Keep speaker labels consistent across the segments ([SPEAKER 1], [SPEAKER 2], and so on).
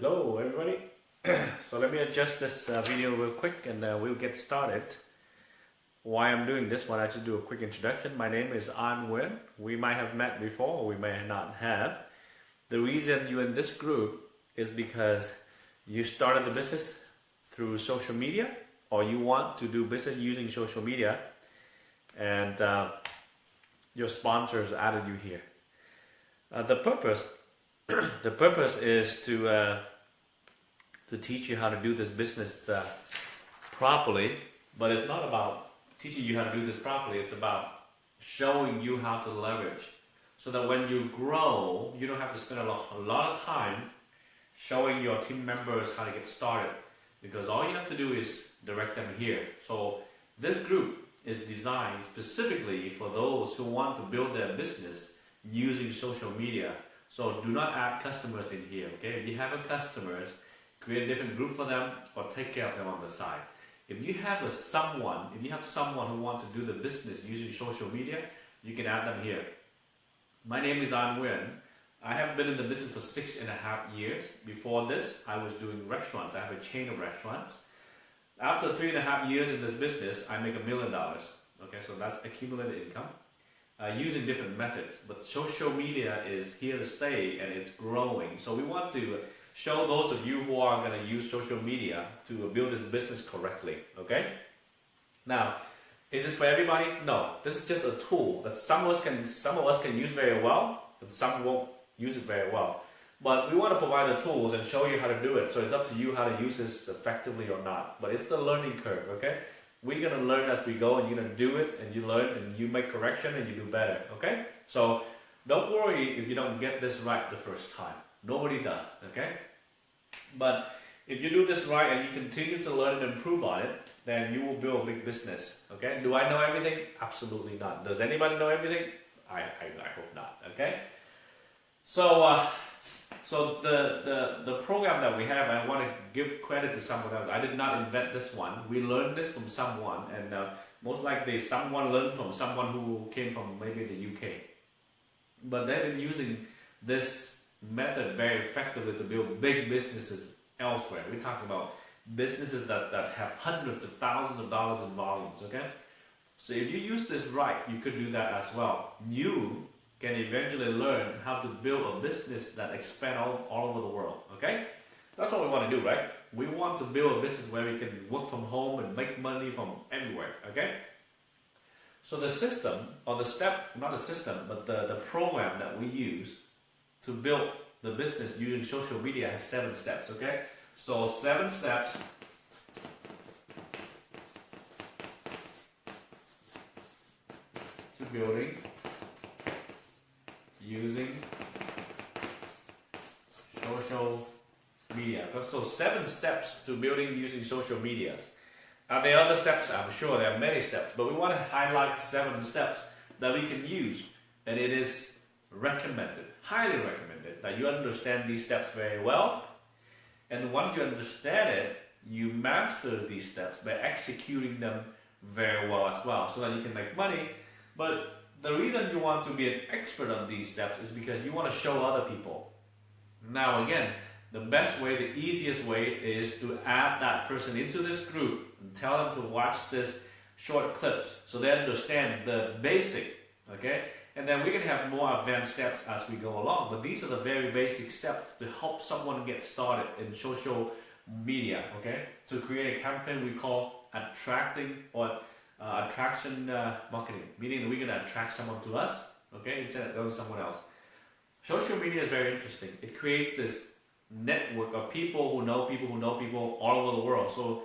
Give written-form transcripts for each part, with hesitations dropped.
[SPEAKER 1] Hello everybody. So let me adjust this video real quick and we'll get started. Why I'm doing this one, I just do a quick introduction. My name is An Nguyen. We might have met before or we may not have. The reason you're in this group is because you started the business through social media or you want to do business using social media and your sponsors added you here. The purpose is to teach you how to do this business properly, but it's not about teaching you how to do this properly, it's about showing you how to leverage so that when you grow, you don't have to spend a lot of time showing your team members how to get started, because all you have to do is direct them here. So this group is designed specifically for those who want to build their business using social media. So do not add customers in here, okay? If you have a customers, create a different group for them or take care of them on the side. If you have someone who wants to do the business using social media, you can add them here. My name is An Nguyen. I have been in the business for 6.5 years. Before this, I was doing restaurants. I have a chain of restaurants. After 3.5 years in this business, I make $1 million. Okay, so that's accumulated income. Using different methods, but social media is here to stay and it's growing. So we want to show those of you who are going to use social media to build this business correctly, okay? Now, is this for everybody? No, this is just a tool that some of us can use very well, but some won't use it very well. But we want to provide the tools and show you how to do it, so it's up to you how to use this effectively or not. But it's the learning curve, okay? We're going to learn as we go, and you're going to do it, and you learn, and you make correction, and you do better, okay? So don't worry if you don't get this right the first time. Nobody does, okay? But if you do this right and you continue to learn and improve on it, then you will build a big business, okay? Do I know everything? Absolutely not. Does anybody know everything? I hope not, okay? So the program that we have, I want to give credit to someone else. I did not invent this one. We learned this from someone, and most likely someone learned from someone who came from maybe the UK. But they've been using this method very effectively to build big businesses elsewhere. We're talking about businesses that have hundreds of thousands of dollars in volumes, okay? So if you use this right, you could do that as well. You can eventually learn how to build a business that expands all over the world, okay? That's what we want to do, right? We want to build a business where we can work from home and make money from everywhere, okay? So the system, or the step, not the system, but the program that we use to build the business using social media has 7 steps, okay? So 7 steps to building using social media. So 7 steps to building using social medias. Are there other steps? I'm sure there are many steps, but we want to highlight 7 steps that we can use, and it is recommended, highly recommended, that you understand these steps very well. And once you understand it, you master these steps by executing them very well as well, so that you can make money. But the reason you want to be an expert on these steps is because you want to show other people. Now again, the best way, the easiest way is to add that person into this group and tell them to watch this short clips so they understand the basic, okay? And then we can have more advanced steps as we go along. But these are the very basic steps to help someone get started in social media, okay? To create a campaign we call attraction marketing, meaning that we're going to attract someone to us, okay, instead of going somewhere else. Social media is very interesting. It creates this network of people who know people all over the world. So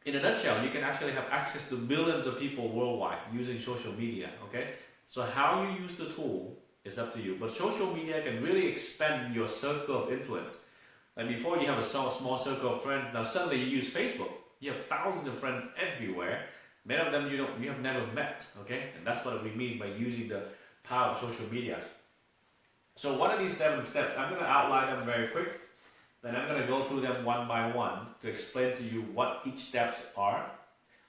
[SPEAKER 1] in a nutshell, you can actually have access to billions of people worldwide using social media, okay? So how you use the tool is up to you. But social media can really expand your circle of influence. Like before, you have a small circle of friends. Now suddenly you use Facebook. You have thousands of friends everywhere. Many of them you have never met, okay? And that's what we mean by using the power of social media. So what are these 7 steps? I'm going to outline them very quick. Then I'm going to go through them one by one to explain to you what each steps are,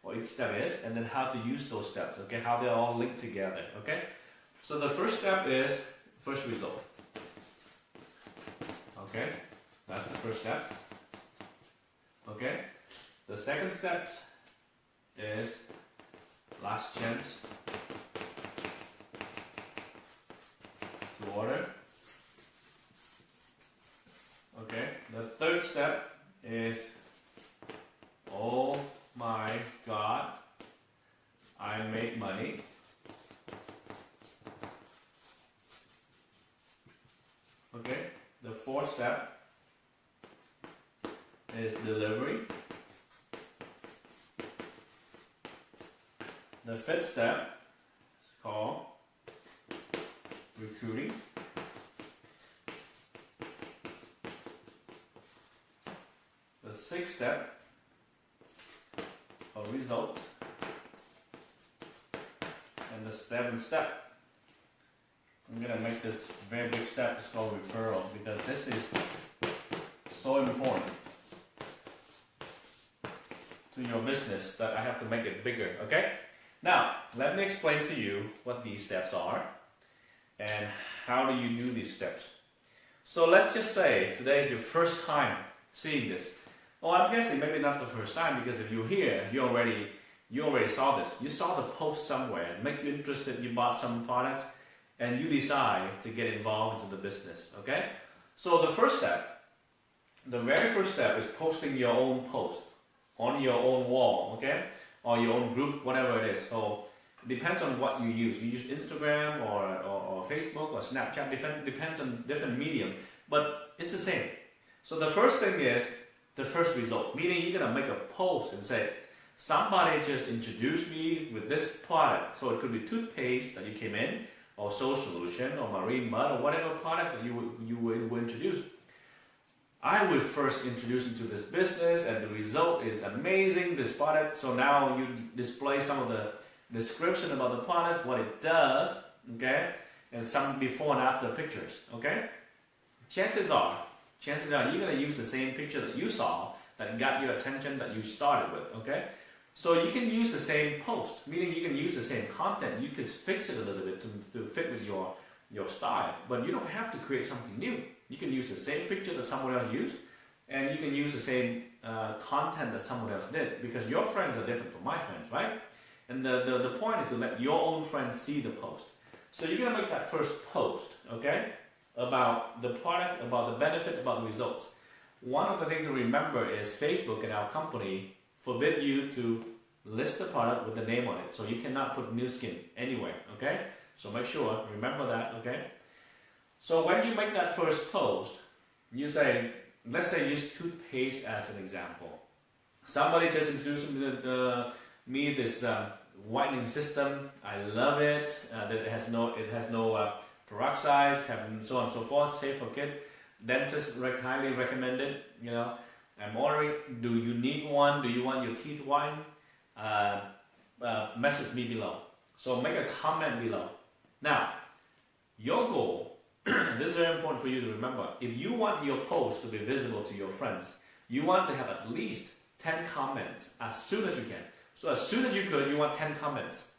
[SPEAKER 1] or each step is, and then how to use those steps, okay? How they're all linked together, okay? So the first step is first result, okay? That's the first step. Okay. The second step is last chance to order. Okay. The third step is, oh my God, I made money. Okay. The fourth step is delivery. The fifth step is called recruiting. The sixth step of results. And the seventh step, I'm going to make this very big step, it's called referral, because this is so important to your business that I have to make it bigger, okay? Now, let me explain to you what these steps are and how do you do these steps. So let's just say today is your first time seeing this. Oh, I'm guessing maybe not the first time, because if you're here, you already saw this. You saw the post somewhere, make you interested, you bought some products, and you decide to get involved into the business, okay? So the first step, the very first step is posting your own post on your own wall, okay? Or your own group, whatever it is. So it depends on what you use. You use Instagram or Facebook or Snapchat, depends on different medium, but it's the same. So the first thing is the first result, meaning you're gonna make a post and say, somebody just introduced me with this product. So it could be toothpaste that you came in, or Soul Solution, or Marine Mud, or whatever product that you will introduce. I will first introduce you to this business, and the result is amazing, this product. So now you display some of the description about the product, what it does, okay, and some before and after pictures, okay. Chances are you're gonna use the same picture that you saw that got your attention, that you started with, okay. So you can use the same post, meaning you can use the same content. You can fix it a little bit to fit with your style, but you don't have to create something new. You can use the same picture that someone else used, and you can use the same content that someone else did, because your friends are different from my friends, right? And the point is to let your own friends see the post. So you're gonna make that first post, okay, about the product, about the benefit, about the results. One of the things to remember is Facebook and our company forbid you to list the product with the name on it. So you cannot put Nu Skin anywhere, okay? So make sure, remember that, okay? So when you make that first post, you say, let's say use toothpaste as an example. Somebody just introduced me this whitening system. I love it. It has no peroxide, so on and so forth, safe for kids. Dentist highly recommend it, you know. I'm ordering. Do you need one? Do you want your teeth whitened? Message me below. So make a comment below. Now, your goal, this is very important for you to remember. If you want your post to be visible to your friends, you want to have at least 10 comments as soon as you can. So as soon as you could, you want 10 comments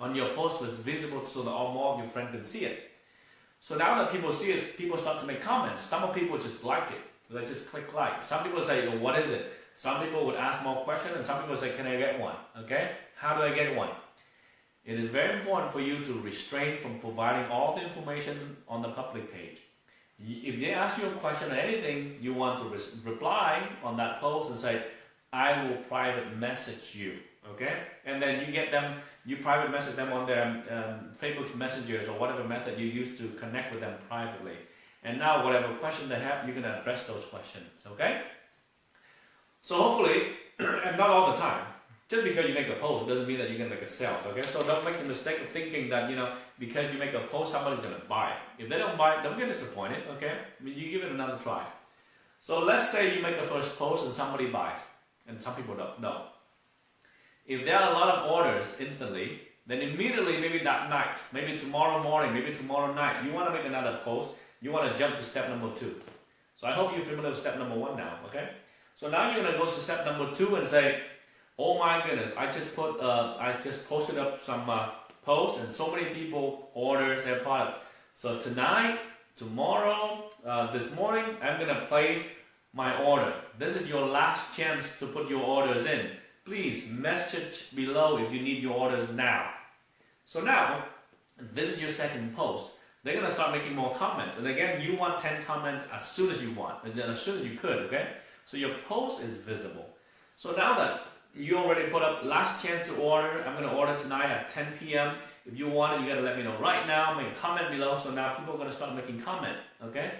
[SPEAKER 1] on your post that's visible so that more of your friends can see it. So now that people see it, people start to make comments. Some of people just like it. They just click like. Some people say, oh, what is it? Some people would ask more questions, and some people say, can I get one? Okay? How do I get one? It is very important for you to restrain from providing all the information on the public page. If they ask you a question or anything, you want to reply on that post and say, I will private message you. Okay? And then you get them, you private message them on their Facebook messengers or whatever method you use to connect with them privately. And now whatever question they have, you're going to address those questions. Okay? So hopefully, and not all the time, just because you make a post doesn't mean that you're going to make a sales. Okay? So don't make the mistake of thinking that, you know, because you make a post, somebody's going to buy it. If they don't buy it, don't get disappointed. Okay? I mean, you give it another try. So let's say you make a first post and somebody buys. And some people don't know. If there are a lot of orders instantly, then immediately, maybe that night, maybe tomorrow morning, maybe tomorrow night, you want to make another post, you want to jump to step number 2. So I hope you're familiar with step number 1 now, okay? So now you're going to go to step number 2 and say, oh my goodness, I just posted up some posts and so many people orders their product. So tonight, tomorrow, this morning, I'm going to place my order. This is your last chance to put your orders in. Please message below if you need your orders now. So now, this is your second post. They're going to start making more comments. And again, you want 10 comments as soon as you want, and then as soon as you could, okay? So your post is visible. So now that you already put up last chance to order, I'm going to order tonight at 10 p.m. If you want it, you got to let me know right now. Make a comment below. So now people are going to start making comment, okay?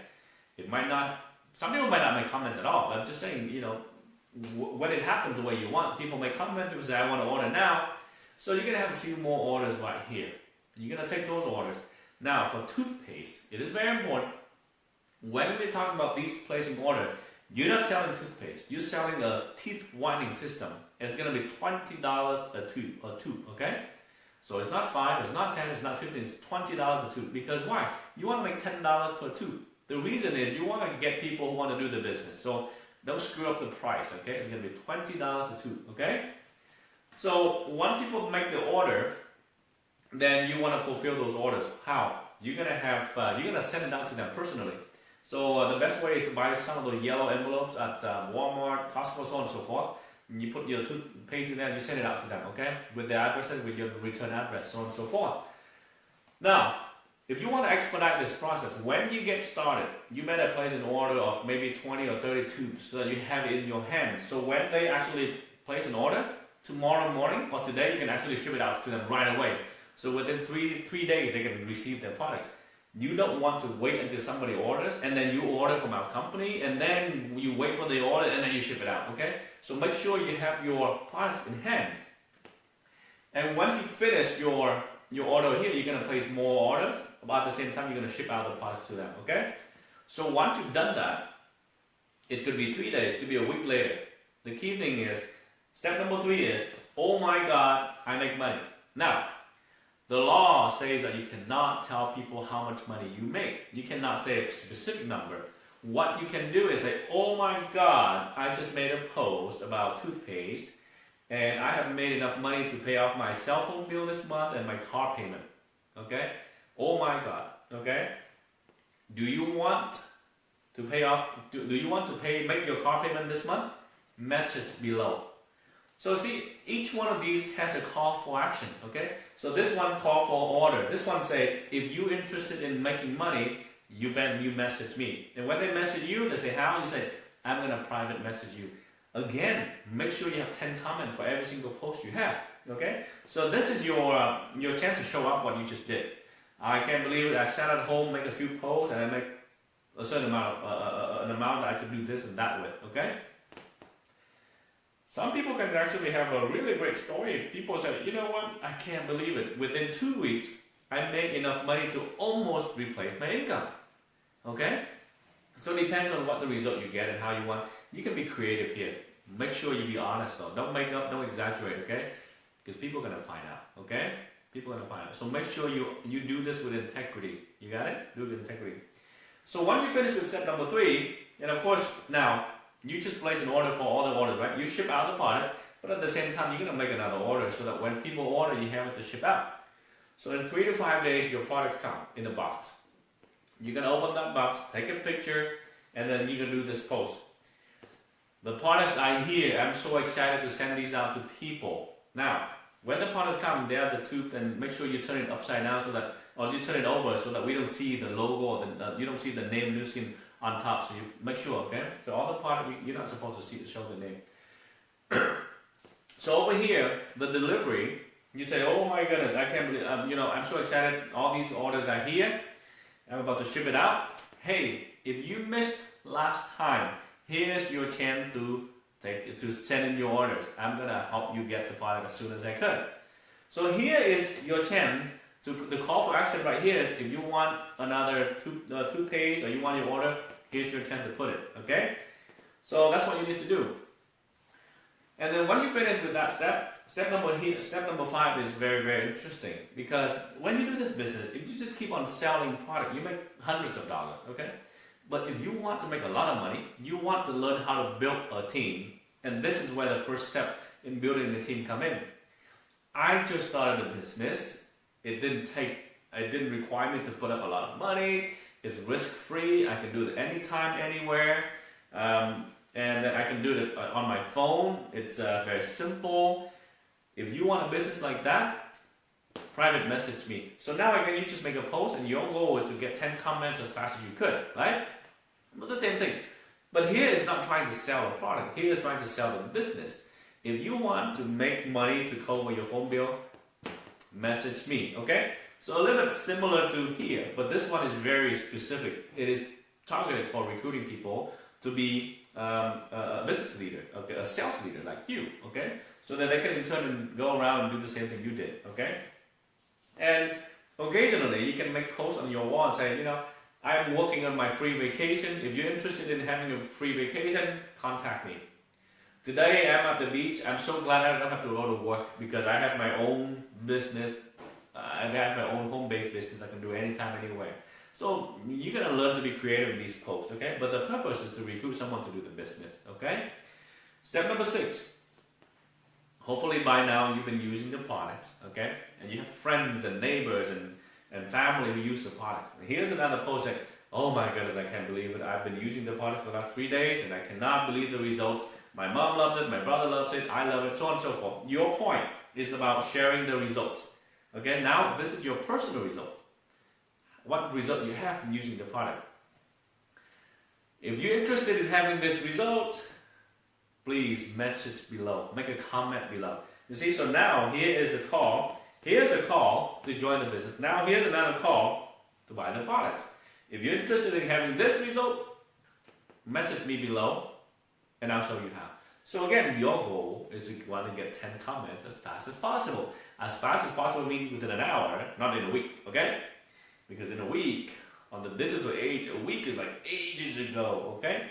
[SPEAKER 1] It might not, some people might not make comments at all, but I'm just saying, you know, when it happens the way you want, people may comment, people say, I want to order now. So you're going to have a few more orders right here. You're going to take those orders. Now, for toothpaste, it is very important. When we're talking about these placing order, you're not selling toothpaste. You're selling a teeth whitening system. It's going to be $20 a tube, okay? So it's not 5, it's not 10, it's not 15, it's $20 a tube. Because why? You want to make $10 per tube. The reason is you want to get people who want to do the business. So don't screw up the price, okay? It's going to be $20 a tube, okay? So once people make the order, then you want to fulfill those orders. How? You're going to have, you're going to send it out to them personally. So the best way is to buy some of the yellow envelopes at Walmart, Costco, so on and so forth. And you put your toothpaste in there and you send it out to them, okay? With the addresses, with your return address, so on and so forth. Now, if you want to expedite this process, when you get started, you better place an order of maybe 20 or 30 tubes so that you have it in your hand. So when they actually place an order, tomorrow morning or today, you can actually ship it out to them right away. So within three days, they can receive their products. You don't want to wait until somebody orders and then you order from our company and then you wait for the order and then you ship it out, okay? So make sure you have your products in hand. And once you finish your order here, you're going to place more orders. About the same time, you're going to ship out the products to them, okay? So once you've done that, it could be 3 days, it could be a week later. The key thing is, step number 3 is, oh my God, I make money. Now, the law says that you cannot tell people how much money you make. You cannot say a specific number. What you can do is say, oh my God, I just made a post about toothpaste and I have made enough money to pay off my cell phone bill this month and my car payment. Okay? Oh my God. Okay? Do you want to pay off, do you want to make your car payment this month? Message below. So see, each one of these has a call for action, okay? So this one call for order. This one say, if you're interested in making money, you message me. And when they message you, they say how? You say, I'm going to private message you. Again, make sure you have 10 comments for every single post you have, okay? So this is your chance to show up what you just did. I can't believe it. I sat at home, make a few posts, and I make a certain amount, an amount that I could do this and that with, okay? Some people can actually have a really great story. People say, you know what, I can't believe it. Within 2 weeks, I made enough money to almost replace my income. Okay? So it depends on what the result you get and how you want. You can be creative here. Make sure you be honest though. Don't make up, don't exaggerate, okay? Because people are going to find out, okay? People are going to find out. So make sure you do this with integrity. You got it? Do it with integrity. So once you finish with step number 3, and of course now, you just place an order for all the orders, right? You ship out the product, but at the same time, you're going to make another order so that when people order, you have it to ship out. So in 3 to 5 days, your products come in a box. You're going to open that box, take a picture, and then you're going to do this post. The products are here. I'm so excited to send these out to people. Now, when the product comes, they have the tube, then make sure you turn it upside down so that, or you turn it over so that we don't see the logo, or you don't see the name Nu Skin on top, so you make sure, okay? So all the product, you're not supposed to see show the name. So over here, the delivery, you say, oh my goodness, I can't believe, I'm so excited, all these orders are here, I'm about to ship it out. Hey, if you missed last time, here's your chance to send in your orders. I'm gonna help you get the product as soon as I could. So here is your chance. So the call for action right here is if you want another toothpaste or you want your order, here's your chance to put it, okay? So that's what you need to do. And then once you finish with that step number 5 is very, very interesting because when you do this business, if you just keep on selling product, you make hundreds of dollars, okay? But if you want to make a lot of money, you want to learn how to build a team, and this is where the first step in building the team come in. I just started a business. It didn't require me to put up a lot of money. It's risk-free. I can do it anytime, anywhere. And then I can do it on my phone. It's very simple. If you want a business like that, private message me. So now again, you just make a post and your goal is to get 10 comments as fast as you could, right? But the same thing. But here is not trying to sell a product. Here is trying to sell the business. If you want to make money to cover your phone bill, message me, okay? So a little bit similar to here, but this one is very specific. It is targeted for recruiting people to be a business leader, okay, a sales leader like you, okay? So that they can in turn go around and do the same thing you did, okay? And occasionally you can make posts on your wall and say, you know, I'm working on my free vacation. If you're interested in having a free vacation, contact me. Today I'm at the beach. I'm so glad I don't have to go to work because I have my own business. I have my own home-based business I can do anytime, anywhere. So you're going to learn to be creative in these posts, okay? But the purpose is to recruit someone to do the business, okay? Step number 6. Hopefully by now you've been using the products, okay? And you have friends and neighbors and family who use the products. And here's another post saying, oh my goodness, I can't believe it. I've been using the product for the last 3 days and I cannot believe the results. My mom loves it, my brother loves it, I love it, so on and so forth. Your point is about sharing the results. Okay, now this is your personal result. What result you have from using the product. If you're interested in having this result, please message below. Make a comment below. You see, so now here is a call. Here's a call to join the business. Now here's another call to buy the products. If you're interested in having this result, message me below and I'll show you how. So again, your goal is to want to get 10 comments as fast as possible. As fast as possible means within an hour, not in a week, okay? Because in a week, on the digital age, a week is like ages ago, okay?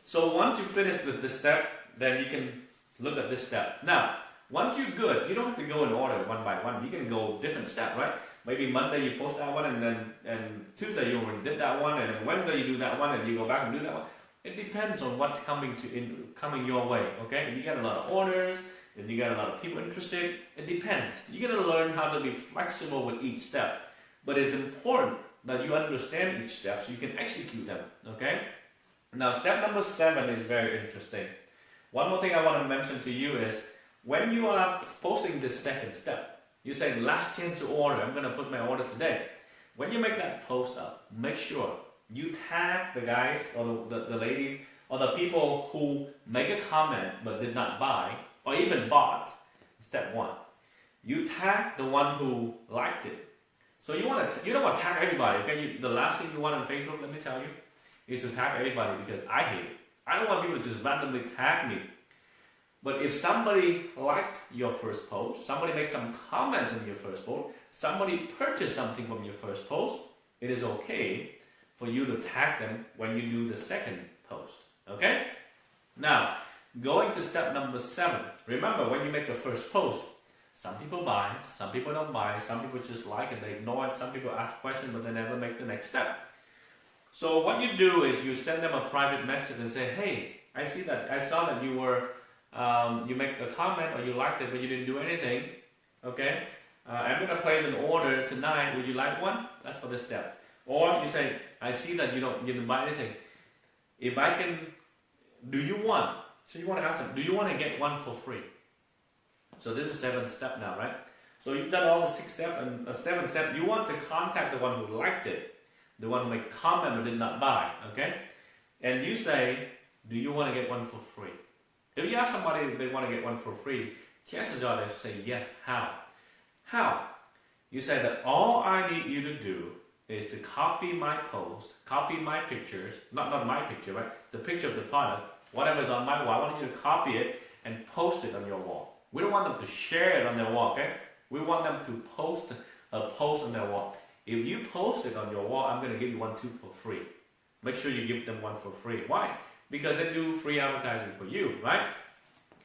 [SPEAKER 1] So once you finish with this step, then you can look at this step. Now, once you're good, you don't have to go in order one by one. You can go different step, right? Maybe Monday you post that one, and Tuesday you already did that one, and then Wednesday you do that one, and you go back and do that one. It depends on what's coming your way, okay? If you get a lot of orders, if you get a lot of people interested, it depends. You're gonna learn how to be flexible with each step. But it's important that you understand each step so you can execute them, okay? Now, step number 7 is very interesting. One more thing I want to mention to you is when you are posting this second step, you say last chance to order, I'm going to put my order today. When you make that post up, make sure you tag the guys or the ladies or the people who make a comment but did not buy or even bought. Step 1. You tag the one who liked it. So you don't want to tag everybody. Okay? The last thing you want on Facebook, let me tell you, is to tag everybody because I hate it. I don't want people to just randomly tag me. But if somebody liked your first post, somebody made some comments on your first post, somebody purchased something from your first post, it is okay for you to tag them when you do the second post. Okay? Now, going to step number 7. Remember, when you make the first post, some people buy, some people don't buy, some people just like it, they ignore it, some people ask questions but they never make the next step. So what you do is you send them a private message and say, hey, I saw that you were, you make a comment or you liked it but you didn't do anything, okay? I'm going to place an order tonight, would you like one? That's for this step. Or you say, I see that you didn't buy anything. If I can, do you want? So you want to ask them, do you want to get one for free? So this is 7th step now, right? So you've done all the 6 steps and the 7th step, you want to contact the one who liked it. The one who made comment or did not buy, okay? And you say, do you want to get one for free? If you ask somebody if they want to get one for free, chances are they'll say yes. How? How? You say that all I need you to do is to copy my post, copy my pictures, not my picture, right? The picture of the product, whatever's on my wall, I want you to copy it and post it on your wall. We don't want them to share it on their wall, okay? We want them to post a post on their wall. If you post it on your wall, I'm going to give you one too for free. Make sure you give them one for free. Why? Because they do free advertising for you, right?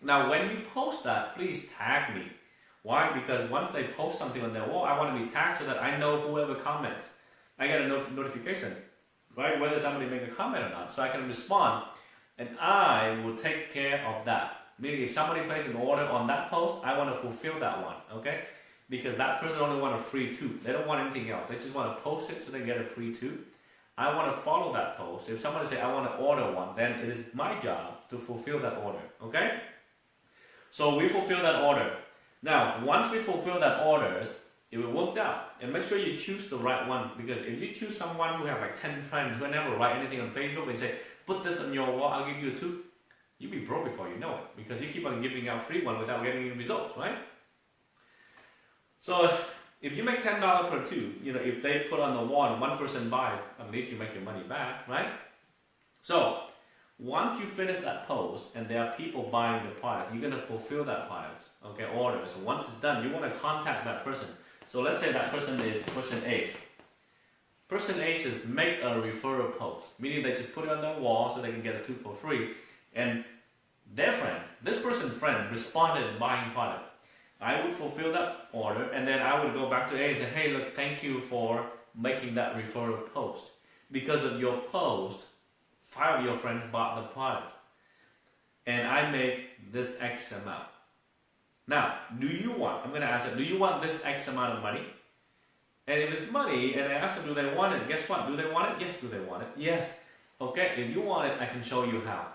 [SPEAKER 1] Now, when you post that, please tag me. Why? Because once they post something on their wall, I want to be tagged so that I know whoever comments. I get a notification, right? Whether somebody make a comment or not, so I can respond. And I will take care of that. Meaning, if somebody places an order on that post, I want to fulfill that one, okay? Because that person only wants a free too. They don't want anything else. They just want to post it so they get a free too. I want to follow that post. If somebody say I want to order one, then it is my job to fulfill that order. Okay? So we fulfill that order. Now, once we fulfill that order, it will work out. And make sure you choose the right one, because if you choose someone who have like 10 friends who never write anything on Facebook and say, put this on your wall, I'll give you a 2, you'll be broke before you know it, because you keep on giving out free one without getting any results, right? So if you make $10 per 2, if they put on the wall and one person buys, at least you make your money back, right? So once you finish that post and there are people buying the product, you're going to fulfill that product, okay, order. So once it's done, you want to contact that person. So let's say that person is person A. Person A just make a referral post, meaning they just put it on their wall so they can get a 2 for free. And their friend, this person's friend, responded buying product. I would fulfill that order, and then I would go back to A and say, hey, look, thank you for making that referral post. Because of your post, 5 of your friends bought the product. And I make this X amount. Now, I'm going to ask them, do you want this X amount of money? And if it's money, and I ask them, do they want it? Guess what? Do they want it? Yes. Do they want it? Yes. Okay, if you want it, I can show you how.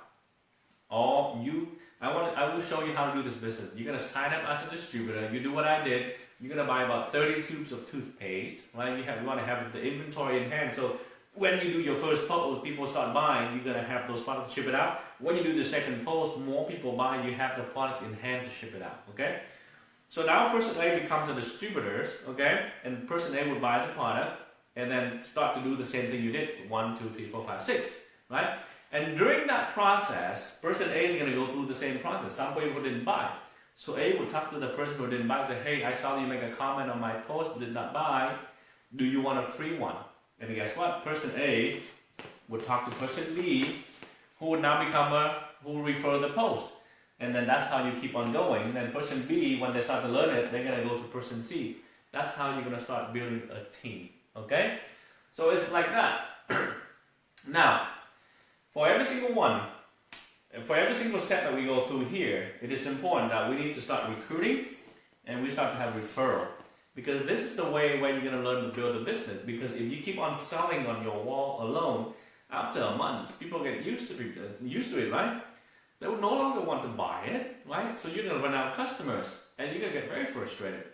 [SPEAKER 1] I will show you how to do this business. You're going to sign up as a distributor. You do what I did. You're going to buy about 30 tubes of toothpaste, right? You want to have the inventory in hand. So when you do your first post, people start buying, you're going to have those products, ship it out. When you do the second post, more people buy, you have the products in hand to ship it out, okay? So now person A becomes a distributor, okay? And person A would buy the product and then start to do the same thing you did, 1, 2, 3, 4, 5, 6, right? And during that process, person A is going to go through the same process. Some people didn't buy. So A will talk to the person who didn't buy and say, hey, I saw you make a comment on my post but did not buy. Do you want a free one? And guess what? Person A would talk to person B, who would now who will refer the post. And then that's how you keep on going. And then person B, when they start to learn it, they're going to go to person C. That's how you're going to start building a team. Okay? So it's like that. Now, for every single step that we go through here, it is important that we need to start recruiting and we start to have referral. Because this is the way where you're going to learn to build a business. Because if you keep on selling on your wall alone, after a month, people get used to it, right? They will no longer want to buy it, right? So you're going to run out of customers and you're going to get very frustrated.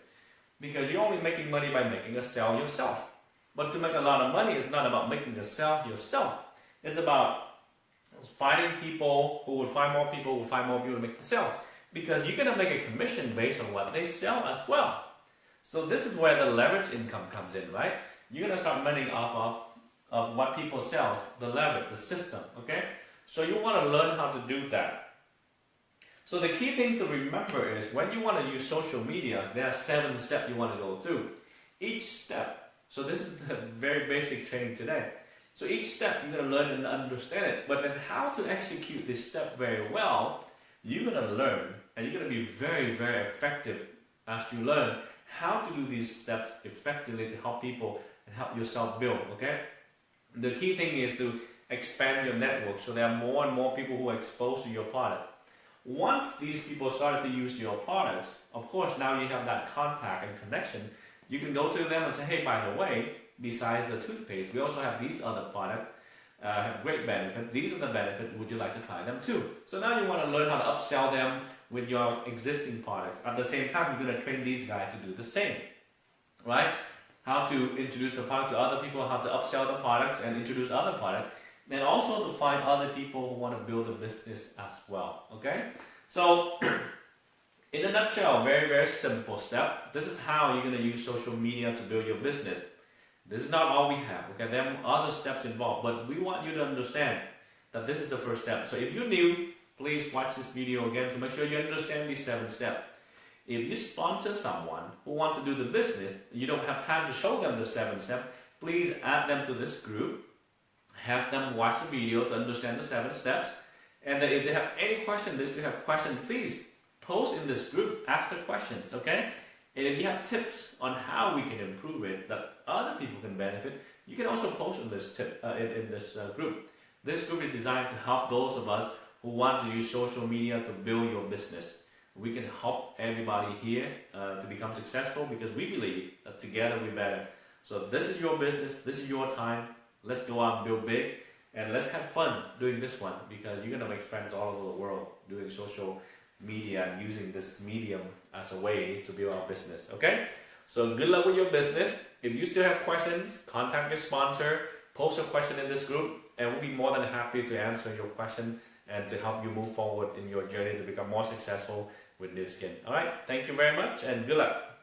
[SPEAKER 1] Because you're only making money by making a sale yourself. But to make a lot of money, it's not about making a sale yourself. It's about finding people who will find more people who will find more people to make the sales. Because you're going to make a commission based on what they sell as well. So this is where the leverage income comes in, right? You're going to start money off of what people sell, the leverage, the system, okay? So you want to learn how to do that. So the key thing to remember is when you want to use social media, there are 7 steps you want to go through. Each step, so this is the very basic training today. So each step you're going to learn and understand it. But then how to execute this step very well, you're going to learn. And you're going to be very, very effective as you learn how to do these steps effectively to help people and help yourself build, okay? The key thing is to expand your network so there are more and more people who are exposed to your product. Once these people started to use your products, of course now you have that contact and connection. You can go to them and say, hey, by the way, besides the toothpaste, we also have these other products, have great benefit. These are the benefits. Would you like to try them too? So now you want to learn how to upsell them with your existing products. At the same time, you're going to train these guys to do the same, right? How to introduce the product to other people, how to upsell the products and introduce other products, and also to find other people who want to build a business as well, okay? So, in a nutshell, very, very simple step. This is how you're going to use social media to build your business. This is not all we have, okay? There are other steps involved, but we want you to understand that this is the first step. So if you're new, please watch this video again to make sure you understand these 7 steps. If you sponsor someone who wants to do the business, you don't have time to show them the 7 steps, please add them to this group, have them watch the video to understand the 7 steps, and if they have any questions, please post in this group, ask the questions, okay? And if you have tips on how we can improve it that other people can benefit, you can also post in this group. This group is designed to help those of us who want to use social media to build your business. We can help everybody here to become successful because we believe that together we're better. So this is your business, this is your time, Let's go out and build big, and let's have fun doing this one, because you're gonna make friends all over the world doing social media and using this medium as a way to build our business. Okay, so good luck with your business. If you still have questions, contact your sponsor, post a question in this group, and we'll be more than happy to answer your question and to help you move forward in your journey to become more successful with Nu Skin. All right, thank you very much and good luck.